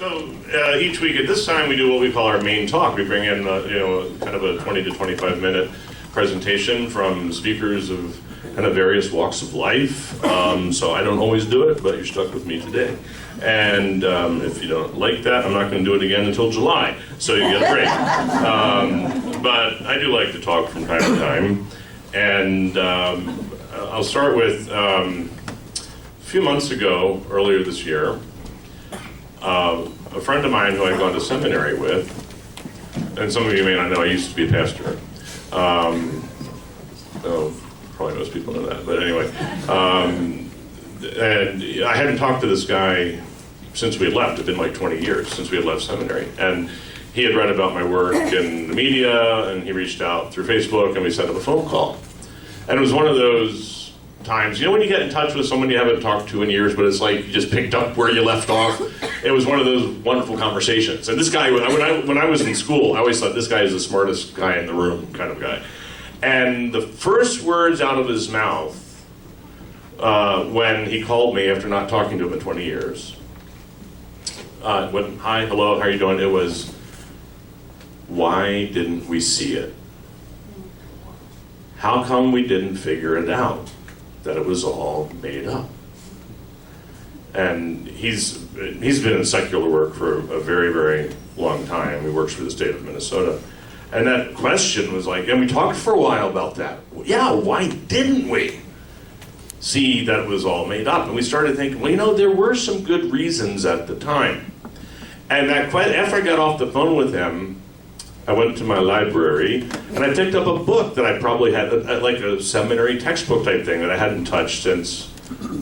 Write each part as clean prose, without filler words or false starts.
So each week at this time we do what we call our main talk. We bring in kind of a 20 to 25 minute presentation from speakers of kind of various walks of life. So I don't always do it, but you're stuck with me today. And if you don't like that, I'm not going to do it again until July. So you get a break. But I do like to talk from time to time. And I'll start with a few months ago, earlier this year, a friend of mine who I'd gone to seminary with, and some of you may not know, I used to be a pastor. Probably most people know that, but anyway. And I hadn't talked to this guy since we had left. It'd been like 20 years since we had left seminary. And he had read about my work in the media, and he reached out through Facebook, and we set up a phone call. And it was one of those times, you know, when you get in touch with someone you haven't talked to in years, but it's like you just picked up where you left off. It was one of those wonderful conversations. And this guy, when I was in school, I always thought this guy is the smartest guy in the room kind of guy. And the first words out of his mouth when he called me after not talking to him in 20 years, went, "Hi, hello, how are you doing?" It was, "Why didn't we see it? How come we didn't figure it out, that it was all made up?" And he's been in secular work for a very, very long time. He works for the state of Minnesota. And that question was like, and we talked for a while about that. Yeah, why didn't we see that it was all made up? And we started thinking, well, you know, there were some good reasons at the time. And after I got off the phone with him, I went to my library and I picked up a book that I probably had, like a seminary textbook type thing that I hadn't touched since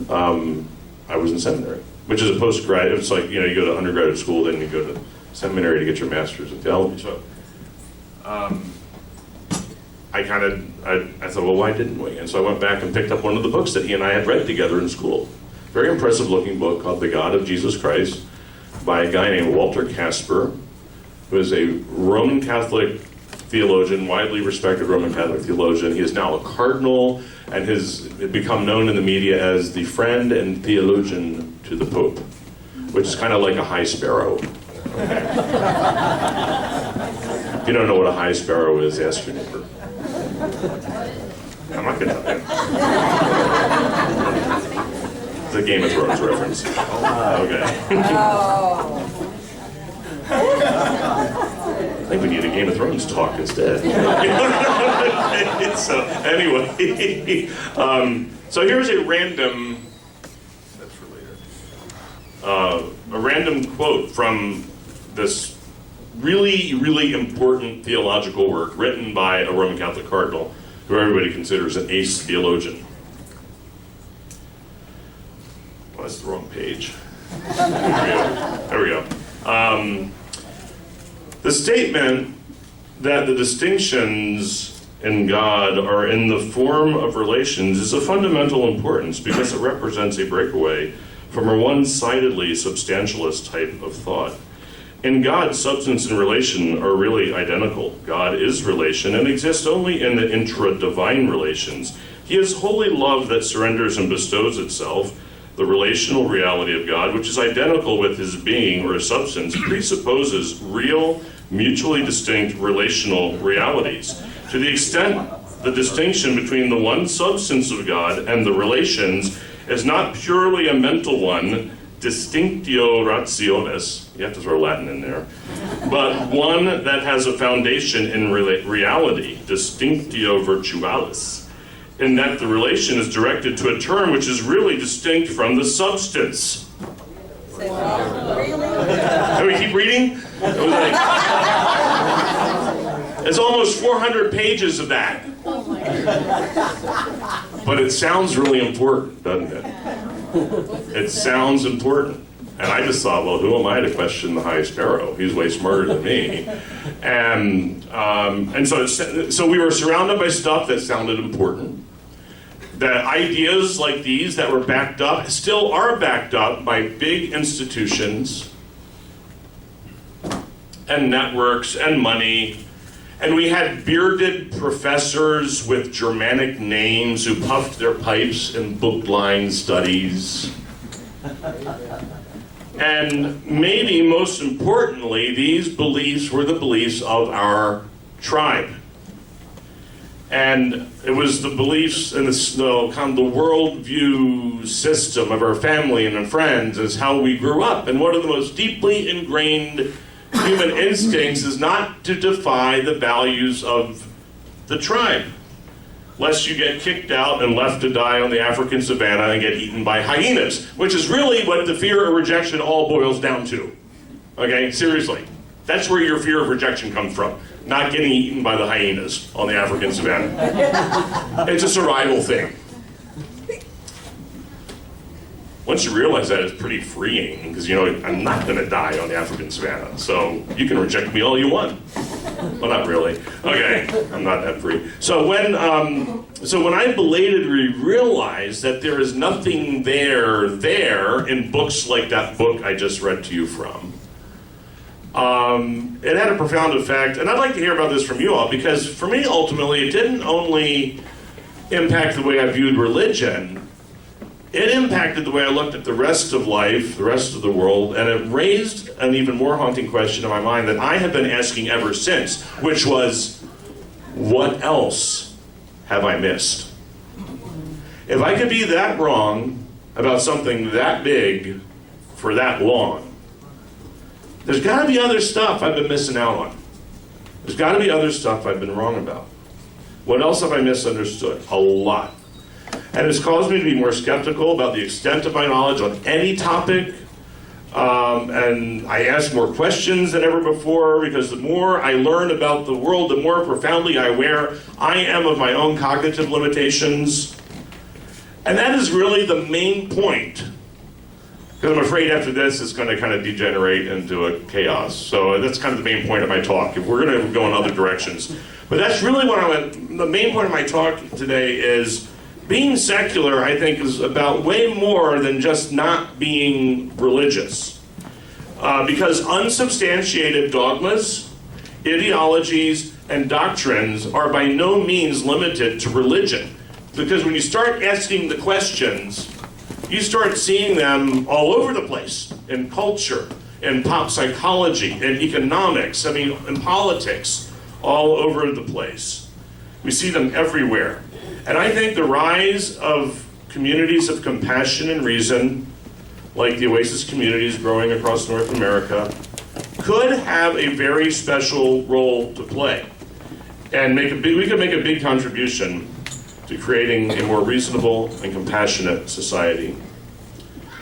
I was in seminary, which is a postgrad. It's like, you know, you go to undergraduate school, then you go to seminary to get your master's in theology. So I thought, well, why didn't we? And so I went back and picked up one of the books that he and I had read together in school. Very impressive looking book called The God of Jesus Christ by a guy named Walter Casper, who is a Roman Catholic theologian, widely respected Roman Catholic theologian. He is now a cardinal and has become known in the media as the friend and theologian to the Pope, which is kind of like a high sparrow. If you don't know what a high sparrow is, ask your neighbor. I'm not going to tell you. It's a Game of Thrones reference. Okay. I think we need a Game of Thrones talk instead. So anyway, so here's a random, that's for later, a random quote from this really, really important theological work written by a Roman Catholic cardinal who everybody considers an ace theologian. Well, that's the wrong page. There we go. The statement that the distinctions in God are in the form of relations is of fundamental importance because it represents a breakaway from a one-sidedly substantialist type of thought. In God, substance and relation are really identical. God is relation and exists only in the intra-divine relations. He is holy love that surrenders and bestows itself. The relational reality of God, which is identical with his being or his substance, presupposes real, mutually distinct relational realities. To the extent the distinction between the one substance of God and the relations is not purely a mental one, distinctio rationis, you have to throw Latin in there, but one that has a foundation in reality, distinctio virtualis, in that the relation is directed to a term which is really distinct from the substance. Can we keep reading? It's almost 400 pages of that. But it sounds really important, doesn't it? It sounds important. And I just thought, well, who am I to question the high sparrow? He's way smarter than me. And so we were surrounded by stuff that sounded important. The ideas like these that were backed up, still are backed up by big institutions and networks and money. And we had bearded professors with Germanic names who puffed their pipes in book-lined studies. And maybe most importantly, these beliefs were the beliefs of our tribe. And it was the beliefs and the kind of the worldview system of our family and our friends is how we grew up. And one of the most deeply ingrained human instincts is not to defy the values of the tribe, lest you get kicked out and left to die on the African savannah and get eaten by hyenas, which is really what the fear of rejection all boils down to. Okay, seriously. That's where your fear of rejection comes from. Not getting eaten by the hyenas on the African savannah. It's a survival thing. Once you realize that, it's pretty freeing, because you know, I'm not going to die on the African savannah, so you can reject me all you want. Well, not really. Okay, I'm not that free. So when I belatedly realized that there is nothing there in books like that book I just read to you from, it had a profound effect, and I'd like to hear about this from you all, because for me, ultimately, it didn't only impact the way I viewed religion, it impacted the way I looked at the rest of life, the rest of the world, and it raised an even more haunting question in my mind that I have been asking ever since, which was, what else have I missed? If I could be that wrong about something that big for that long, there's got to be other stuff I've been missing out on. There's got to be other stuff I've been wrong about. What else have I misunderstood? A lot. And it's caused me to be more skeptical about the extent of my knowledge on any topic. And I ask more questions than ever before, because the more I learn about the world, the more profoundly I aware I am of my own cognitive limitations. And that is really the main point. Because I'm afraid after this it's going to kind of degenerate into a chaos. So that's kind of the main point of my talk, if we're going to go in other directions. But that's really what the main point of my talk today is. Being secular, I think, is about way more than just not being religious. Because unsubstantiated dogmas, ideologies, and doctrines are by no means limited to religion. Because when you start asking the questions, you start seeing them all over the place, in culture, in pop psychology, in economics, in politics, all over the place. We see them everywhere. And I think the rise of communities of compassion and reason, like the Oasis communities growing across North America, could have a very special role to play. And we could make a big contribution to creating a more reasonable and compassionate society.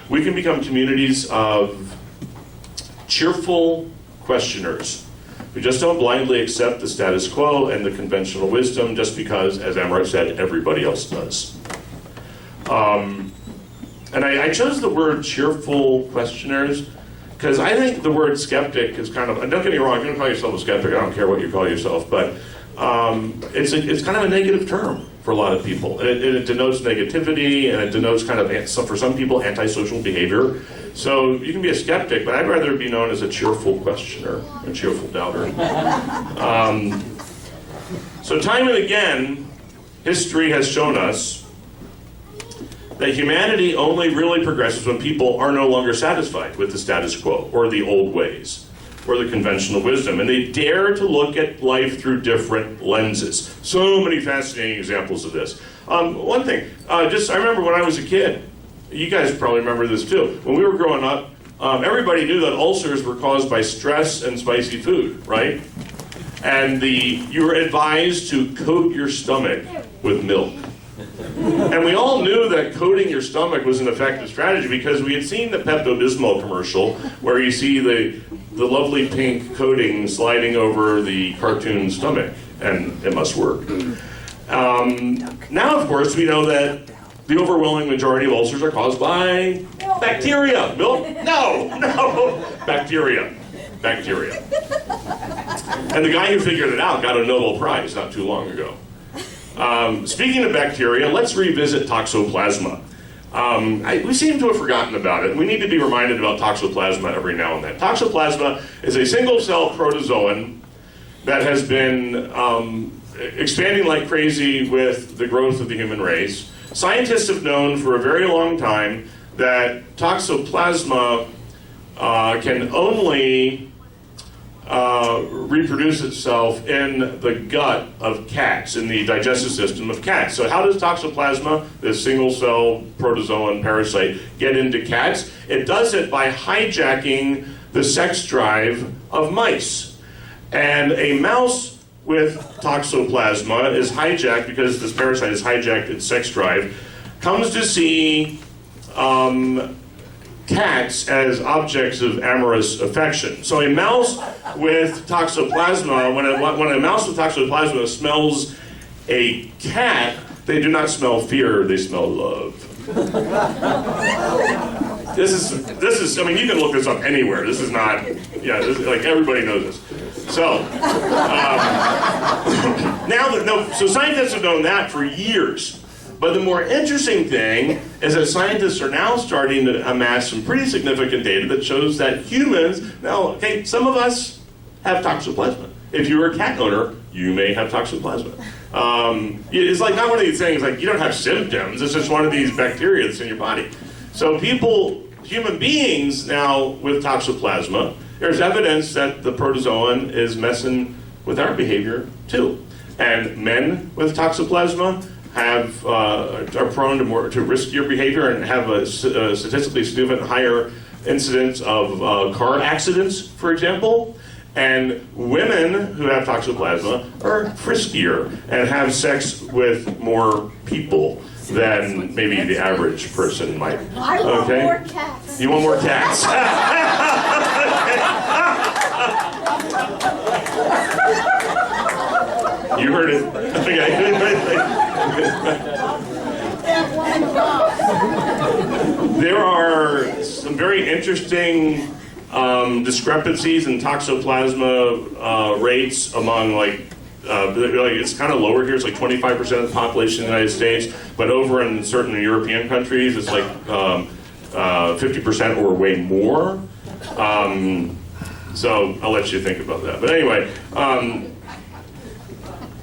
We can become communities of cheerful questioners who just don't blindly accept the status quo and the conventional wisdom just because, as Amrit said, everybody else does. And I chose the word cheerful questioners because I think the word skeptic is kind of, and don't get me wrong, you can call yourself a skeptic, I don't care what you call yourself, but it's kind of a negative term for a lot of people. It denotes negativity, and it denotes kind of, for some people, antisocial behavior. So you can be a skeptic, but I'd rather be known as a cheerful questioner, a cheerful doubter. So time and again, history has shown us that humanity only really progresses when people are no longer satisfied with the status quo, or the old ways, or the conventional wisdom, and they dare to look at life through different lenses. So many fascinating examples of this. One thing, I remember when I was a kid, you guys probably remember this too. When we were growing up, everybody knew that ulcers were caused by stress and spicy food, right? And you were advised to coat your stomach with milk. And we all knew that coating your stomach was an effective strategy because we had seen the Pepto-Bismol commercial where you see the lovely pink coating sliding over the cartoon stomach, and it must work. Now, of course, we know that the overwhelming majority of ulcers are caused by bacteria. Milk? No, bacteria. And the guy who figured it out got a Nobel Prize not too long ago. Speaking of bacteria, let's revisit toxoplasma. We seem to have forgotten about it. We need to be reminded about toxoplasma every now and then. Toxoplasma is a single-cell protozoan that has been expanding like crazy with the growth of the human race. Scientists have known for a very long time that toxoplasma can only reproduce itself in the gut of cats, in the digestive system of cats. So how does Toxoplasma, this single-cell protozoan parasite, get into cats? It does it by hijacking the sex drive of mice. And a mouse with Toxoplasma is hijacked, because this parasite has hijacked its sex drive, comes to see cats as objects of amorous affection. So a mouse with Toxoplasma, when a mouse with Toxoplasma smells a cat, they do not smell fear, they smell love. This is, I mean, you can look this up anywhere. This is not, like everybody knows this. So, so scientists have known that for years. But the more interesting thing is that scientists are now starting to amass some pretty significant data that shows that humans, now, okay, some of us have Toxoplasma. If you're a cat owner, you may have Toxoplasma. It's like not one of these things, like you don't have symptoms, it's just one of these bacteria that's in your body. So human beings now with Toxoplasma, there's evidence that the protozoan is messing with our behavior too. And men with Toxoplasma are prone to riskier behavior and have a statistically significant higher incidence of car accidents, for example. And women who have Toxoplasma are friskier and have sex with more people than maybe the average person might. I want more cats. You want more cats? You heard it. Okay. There are some very interesting discrepancies in Toxoplasma rates among it's kind of lower here. It's like 25% of the population in the United States, but over in certain European countries, it's like 50% or way more. So I'll let you think about that. But anyway,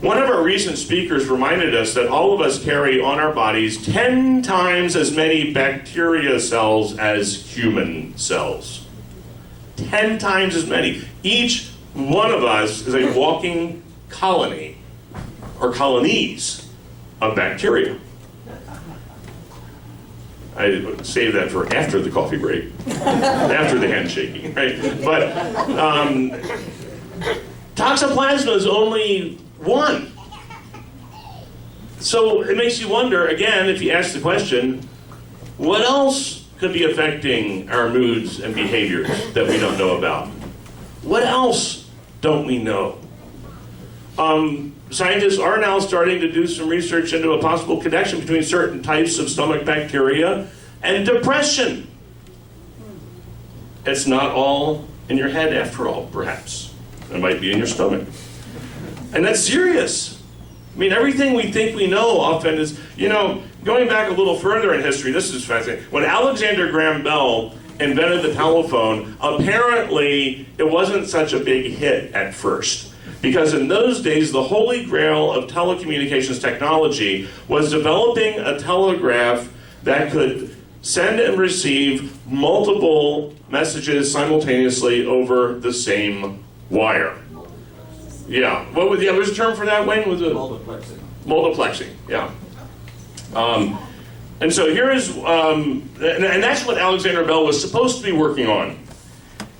one of our recent speakers reminded us that all of us carry on our bodies 10 times as many bacteria cells as human cells. 10 times as many. Each one of us is a walking colony, or colonies, of bacteria. I would save that for after the coffee break, after the handshaking, right? But Toxoplasma is only one. So it makes you wonder, again, if you ask the question, what else could be affecting our moods and behaviors that we don't know about? What else don't we know? Scientists are now starting to do some research into a possible connection between certain types of stomach bacteria and depression. It's not all in your head after all, perhaps. It might be in your stomach. And that's serious. I mean, everything we think we know often is, going back a little further in history, this is fascinating. When Alexander Graham Bell invented the telephone, apparently it wasn't such a big hit at first. Because in those days, the holy grail of telecommunications technology was developing a telegraph that could send and receive multiple messages simultaneously over the same wire. Yeah, what was the term for that, Wayne? Was it multiplexing? Multiplexing, yeah. And so here is, and that's what Alexander Bell was supposed to be working on.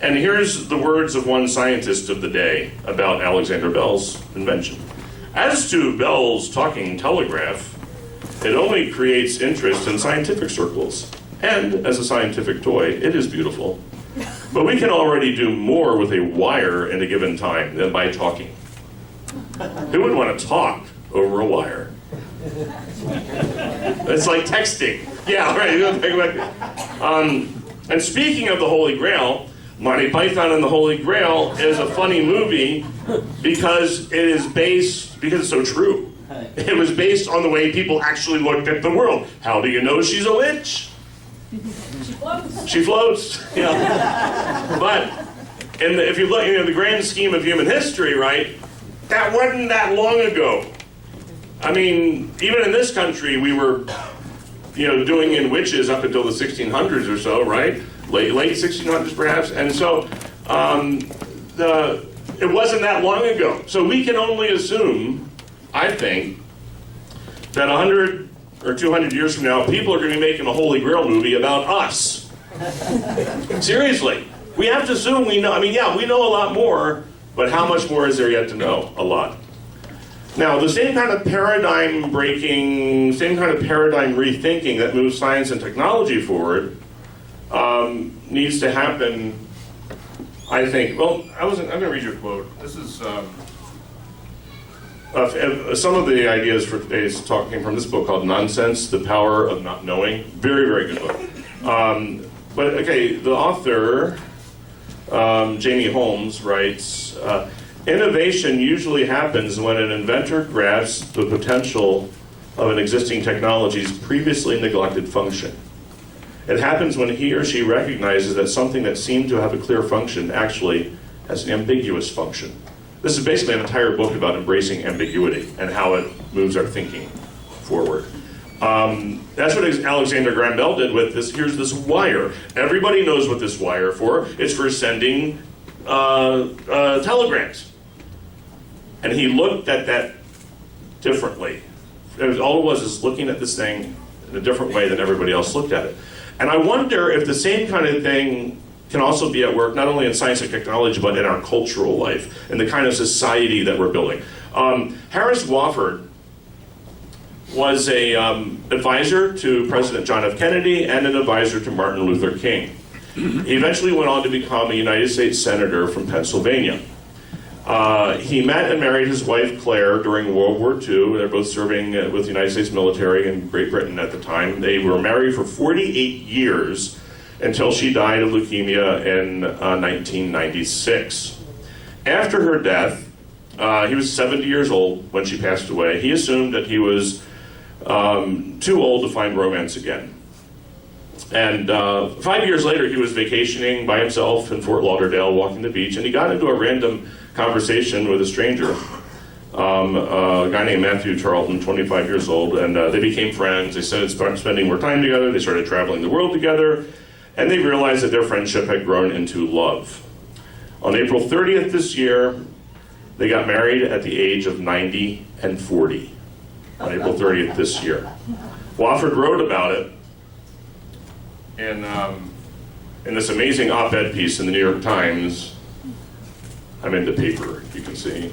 And here's the words of one scientist of the day about Alexander Bell's invention. As to Bell's talking telegraph, it only creates interest in scientific circles. And as a scientific toy, it is beautiful. But we can already do more with a wire in a given time than by talking. Who would want to talk over a wire? It's like texting. Yeah, right. And speaking of the Holy Grail, Monty Python and the Holy Grail is a funny movie because it's so true. It was based on the way people actually looked at the world. How do you know she's a witch? She floats. Yeah. But if you look at the grand scheme of human history, right, that wasn't that long ago. I mean, even in this country, we were, doing in witches up until the 1600s or so, right? late 1600s perhaps. And so it wasn't that long ago. So we can only assume, I think, that 100 or 200 years from now, people are going to be making a Holy Grail movie about us. Seriously. We have to assume we know. I mean, yeah, we know a lot more, but how much more is there yet to know? A lot. Now, the same kind of paradigm breaking, same kind of paradigm rethinking that moves science and technology forward needs to happen, I think. Well, I'm going to read you a quote. This is some of the ideas for today's talk came from this book called Nonsense, The Power of Not Knowing. Very, very good book. But, okay, the author, Jamie Holmes, writes, innovation usually happens when an inventor grasps the potential of an existing technology's previously neglected function. It happens when he or she recognizes that something that seemed to have a clear function actually has an ambiguous function. This is basically an entire book about embracing ambiguity and how it moves our thinking forward. That's what Alexander Graham Bell did with this. Here's this wire. Everybody knows what this wire for. It's for sending telegrams. And he looked at that differently. All it was is looking at this thing in a different way than everybody else looked at it. And I wonder if the same kind of thing can also be at work, not only in science and technology, but in our cultural life, and the kind of society that we're building. Harris Wofford was a advisor to President John F. Kennedy and an advisor to Martin Luther King. He eventually went on to become a United States Senator from Pennsylvania. He met and married his wife Claire during World War II. They're both serving with the United States military in Great Britain at the time. They were married for 48 years until she died of leukemia in 1996. After her death, he was 70 years old when she passed away. He assumed that he was too old to find romance again. And 5 years later, he was vacationing by himself in Fort Lauderdale, walking the beach, and he got into a random conversation with a stranger, a guy named Matthew Charlton, 25 years old, and they became friends. They started spending more time together. They started traveling the world together, and they realized that their friendship had grown into love. On April 30th this year, they got married at the age of 90 and 40. On April 30th this year. Wofford wrote about it in this amazing op-ed piece in the New York Times. I'm into paper, you can see.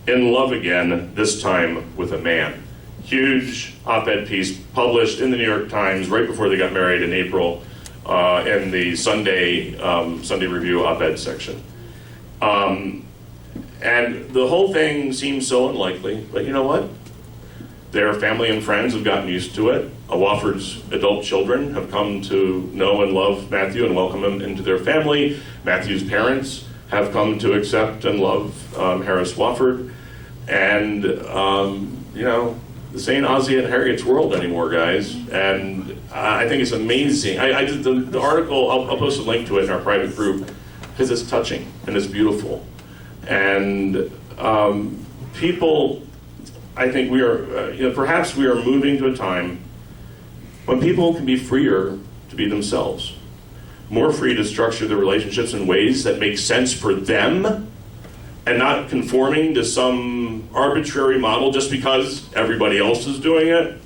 In Love Again, this time with a man. Huge op-ed piece published in the New York Times right before they got married in April in the Sunday Review op-ed section. And the whole thing seems so unlikely, but you know what? Their family and friends have gotten used to it. Wofford's adult children have come to know and love Matthew and welcome him into their family. Matthew's parents have come to accept and love Harris Wofford. And, this ain't Ozzie and Harriet's world anymore, guys. And I think it's amazing. I did the article, I'll post a link to it in our private group, because it's touching and it's beautiful. And people, I think we are, perhaps we are moving to a time when people can be freer to be themselves, more free to structure their relationships in ways that make sense for them and not conforming to some arbitrary model just because everybody else is doing it,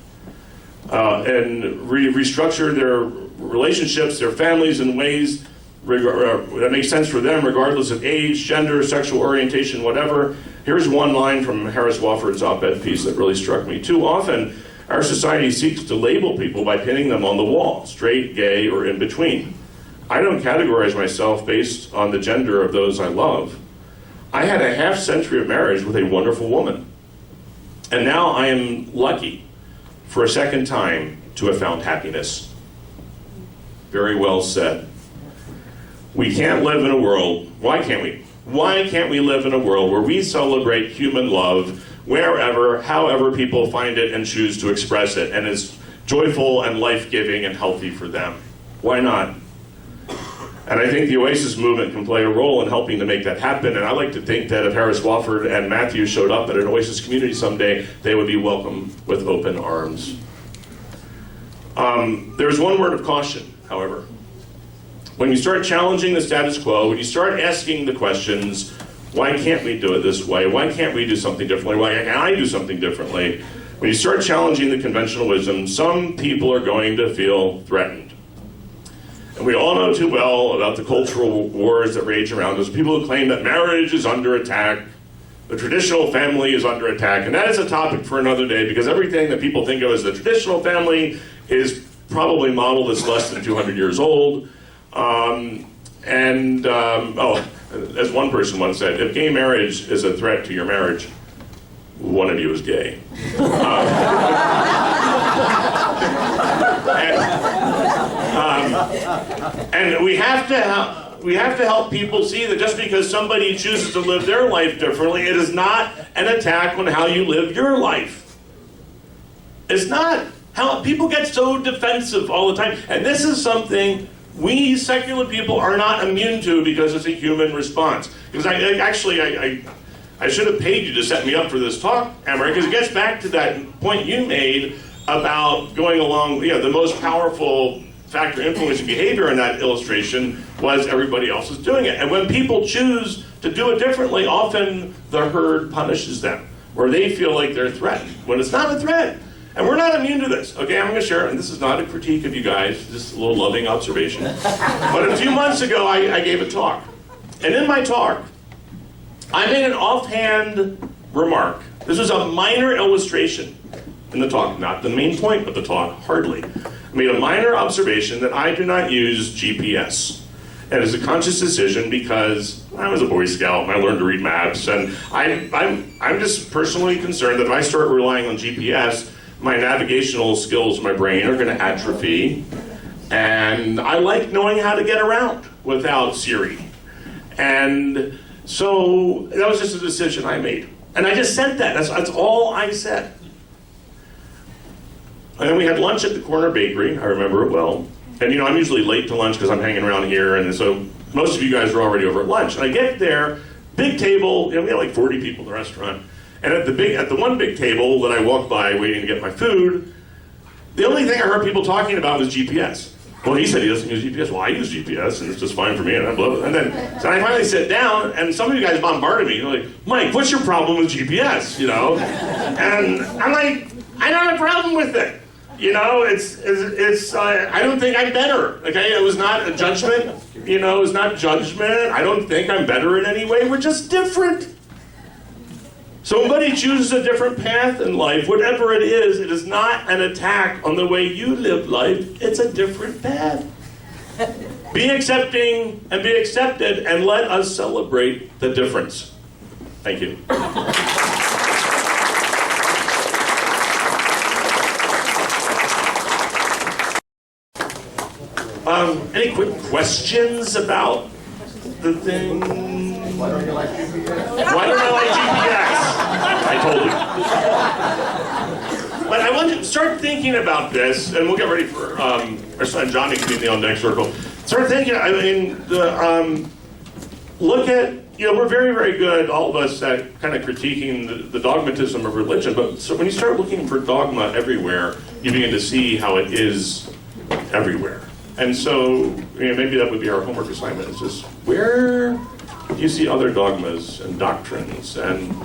and restructure their relationships, their families in ways that make sense for them regardless of age, gender, sexual orientation, whatever. Here's one line from Harris Wofford's op-ed piece that really struck me. Too often, our society seeks to label people by pinning them on the wall, straight, gay, or in between. I don't categorize myself based on the gender of those I love. I had a half century of marriage with a wonderful woman. And now I am lucky, for a second time, to have found happiness. Very well said. We can't live in a world, why can't we? Why can't we live in a world where we celebrate human love wherever, however people find it and choose to express it, and is joyful and life-giving and healthy for them? Why not? And I think the Oasis movement can play a role in helping to make that happen, and I like to think that if Harris Wofford and Matthew showed up at an Oasis community someday, they would be welcomed with open arms. There's one word of caution. however. When you start challenging the status quo, when you start asking the questions, why can't we do it this way? Why can't we do something differently? Why can't I do something differently? When you start challenging the conventional wisdom, some people are going to feel threatened. And we all know too well about the cultural wars that rage around us. People who claim that marriage is under attack, the traditional family is under attack, and that is a topic for another day, because everything that people think of as the traditional family is probably modeled as less than 200 years old. As one person once said, if gay marriage is a threat to your marriage, one of you is gay. And we have to help people see that just because somebody chooses to live their life differently, it is not an attack on how you live your life. It's not. How people get so defensive all the time. And this is something we secular people are not immune to, because it's a human response. Because I should have paid you to set me up for this talk, Emery, because it gets back to that point you made about going along, the most powerful factor influencing behavior in that illustration was everybody else is doing it. And when people choose to do it differently, often the herd punishes them, or they feel like they're threatened, when it's not a threat. And we're not immune to this. Okay, I'm going to share, and this is not a critique of you guys, just a little loving observation. But a few months ago, I gave a talk. And in my talk, I made an offhand remark. This was a minor illustration in the talk, not the main point of the talk, hardly. I made a minor observation that I do not use GPS. And it's a conscious decision because I was a Boy Scout and I learned to read maps. And I'm just personally concerned that if I start relying on GPS, my navigational skills in my brain are going to atrophy. And I like knowing how to get around without Siri. And so that was just a decision I made. And I just said that. That's all I said. And then we had lunch at the corner bakery. I remember it well. And I'm usually late to lunch because I'm hanging around here. And so most of you guys are already over at lunch. And I get there, big table. We had like 40 people in the restaurant. And at the one big table that I walked by waiting to get my food, the only thing I heard people talking about was GPS. Well, he said he doesn't use GPS. Well, I use GPS, and it's just fine for me. And so I finally sit down, and some of you guys bombarded me. They're like, Mike, what's your problem with GPS? And I'm like, I don't have a problem with it. It's I don't think I'm better. Okay, it was not a judgment. It was not judgment. I don't think I'm better in any way. We're just different. So when somebody chooses a different path in life, whatever it is not an attack on the way you live life. It's a different path. Be accepting and be accepted, and let us celebrate the difference. Thank you. Any quick questions about the thing? Why don't you like GPS? Why don't I like GPS? I told you. But I want you to start thinking about this, and we'll get ready for our son Johnny to be in the on deck circle. Start thinking. Look at. We're very, very good, all of us, at kind of critiquing the dogmatism of religion. But so when you start looking for dogma everywhere, you begin to see how it is everywhere. And so maybe that would be our homework assignment. It's just, where do you see other dogmas and doctrines? And,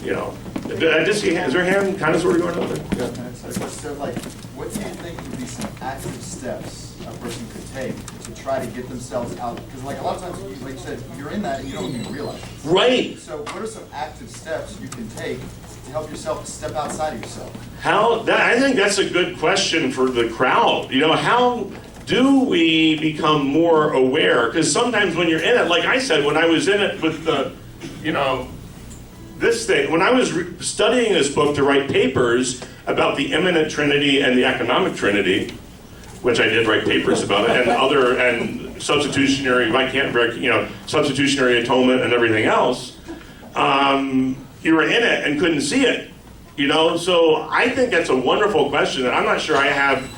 I just see hands. Is there a hand kind of sort of going on there? Yeah. So, what do you think would be some active steps a person could take to try to get themselves out? Because, a lot of times, like you said, you're in that and you don't even realize it. Right. So, what are some active steps you can take to help yourself step outside of yourself? I think that's a good question for the crowd. How do we become more aware? Because sometimes when you're in it, like I said, when I was in it with the, this thing, when I was studying this book to write papers about the immanent Trinity and the economic Trinity, which I did write papers about it, and substitutionary, substitutionary atonement and everything else, you were in it and couldn't see it. So I think that's a wonderful question that I'm not sure I have.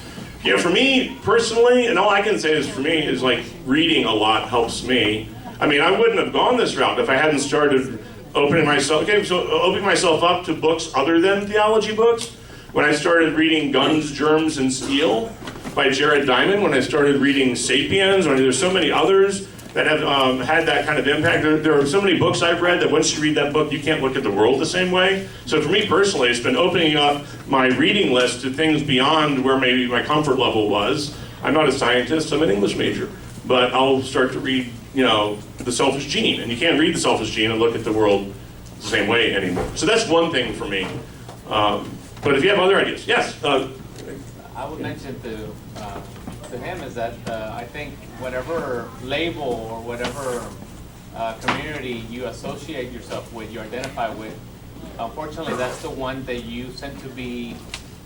For me personally, and all I can say is for me is reading a lot helps me. I wouldn't have gone this route if I hadn't started opening myself up to books other than theology books. When I started reading Guns, Germs, and Steel by Jared Diamond when I started reading *Sapiens*. There's so many others that have had that kind of impact. There are so many books I've read that once you read that book, you can't look at the world the same way. So for me personally, it's been opening up my reading list to things beyond where maybe my comfort level was. I'm not a scientist, I'm an English major. But I'll start to read, The Selfish Gene. And you can't read The Selfish Gene and look at the world the same way anymore. So that's one thing for me. But if you have other ideas, yes? I would mention to him is that I think whatever label or whatever community you associate yourself with, you identify with, unfortunately that's the one that you tend to be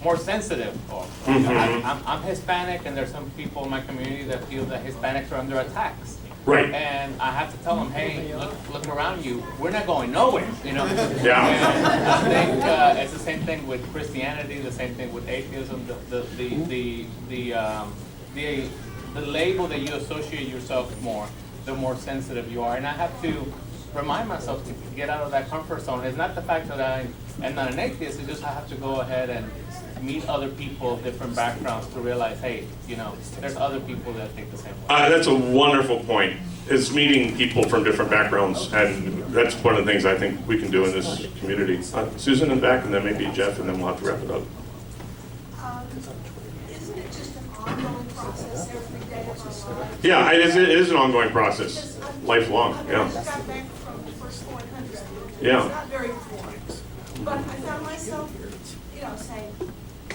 more sensitive of. I'm Hispanic, and there's some people in my community that feel that Hispanics are under attacks. Right. And I have to tell them, hey, look around you. We're not going nowhere, Yeah. And I think it's the same thing with Christianity, the same thing with atheism. The label that you associate yourself more, the more sensitive you are. And I have to remind myself to get out of that comfort zone. It's not the fact that I am not an atheist. It's just I have to go ahead and meet other people of different backgrounds to realize, hey, there's other people that think the same way. That's a wonderful point. Is meeting people from different backgrounds, and that's one of the things I think we can do in this community. Susan in the back, and then maybe Jeff, and then we'll have to wrap it up. Isn't it just an ongoing process every day of our lives? Yeah, it is an ongoing process, lifelong. I Yeah. just got back from the first foreign country school. Yeah. It's not very foreign, but I found myself, saying,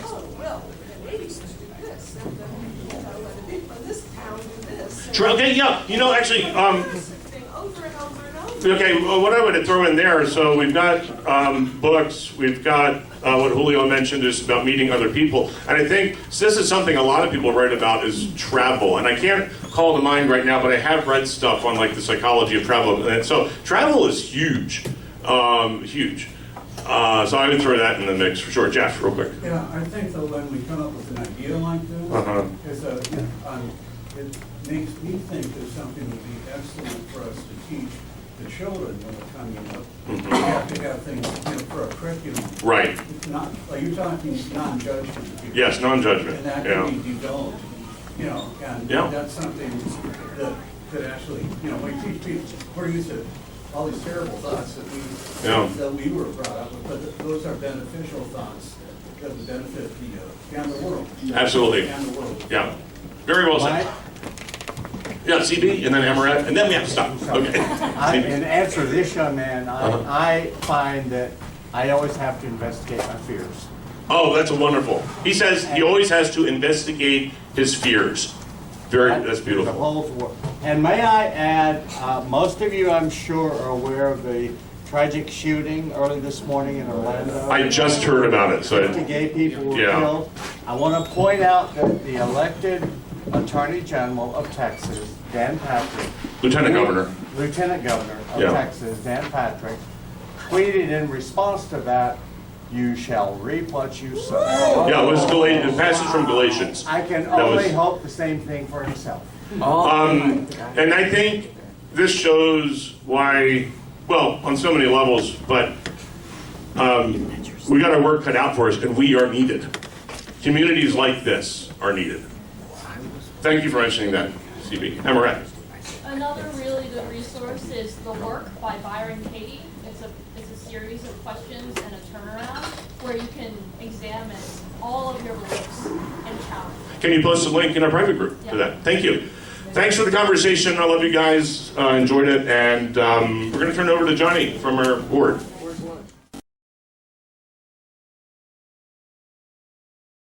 "Oh, well, the ladies do this, and the people in this town do this." Okay, yeah. Actually, Thing over and over and over. okay, well, what I would throw in there, so we've got books, we've got what Julio mentioned is about meeting other people, and I think this is something a lot of people write about is travel, and I can't call to mind right now, but I have read stuff on like the psychology of travel, and so travel is huge, huge. So I would throw that in the mix for sure. Jeff, real quick. Yeah, I think that when we come up with an idea like this, it makes me think that something would be excellent for us to teach the children when they're coming up. We have to have things for a curriculum. Right. Not, like you're talking non-judgment. Yes, non-judgment. And that can be developed, and that's something that could actually, we teach people, we're used to all these terrible thoughts that we were brought up with, but those are beneficial thoughts that would benefit the world. Absolutely. And the world. Yeah. Very well said. Yeah, CB, and then Amaret, and then we have to stop. Okay. In answer to this young man, I find that I always have to investigate my fears. Oh, that's wonderful. He says he always has to investigate his fears. That's beautiful. The whole world. And may I add, most of you, I'm sure, are aware of the tragic shooting early this morning in Orlando. I just heard about it. So 50 gay people were killed. I want to point out that the elected Attorney General of Texas, Dan Patrick, Lieutenant Governor of Texas, Dan Patrick, tweeted in response to that, "You shall reap what you sow." Yeah, it was the passage from Galatians. I can only hope the same thing for himself. And I think this shows why, well, on so many levels, but we got our work cut out for us, and we are needed. Communities like this are needed. Thank you for mentioning that, CB. Amaret. Another really good resource is The Work by Byron Katie. It's a series of questions and a turnaround where you can examine all of your beliefs and challenge. Can you post a link in our private group for that? Thank you. Thanks for the conversation. I love you guys. Enjoyed it. And we're going to turn it over to Johnny from our board.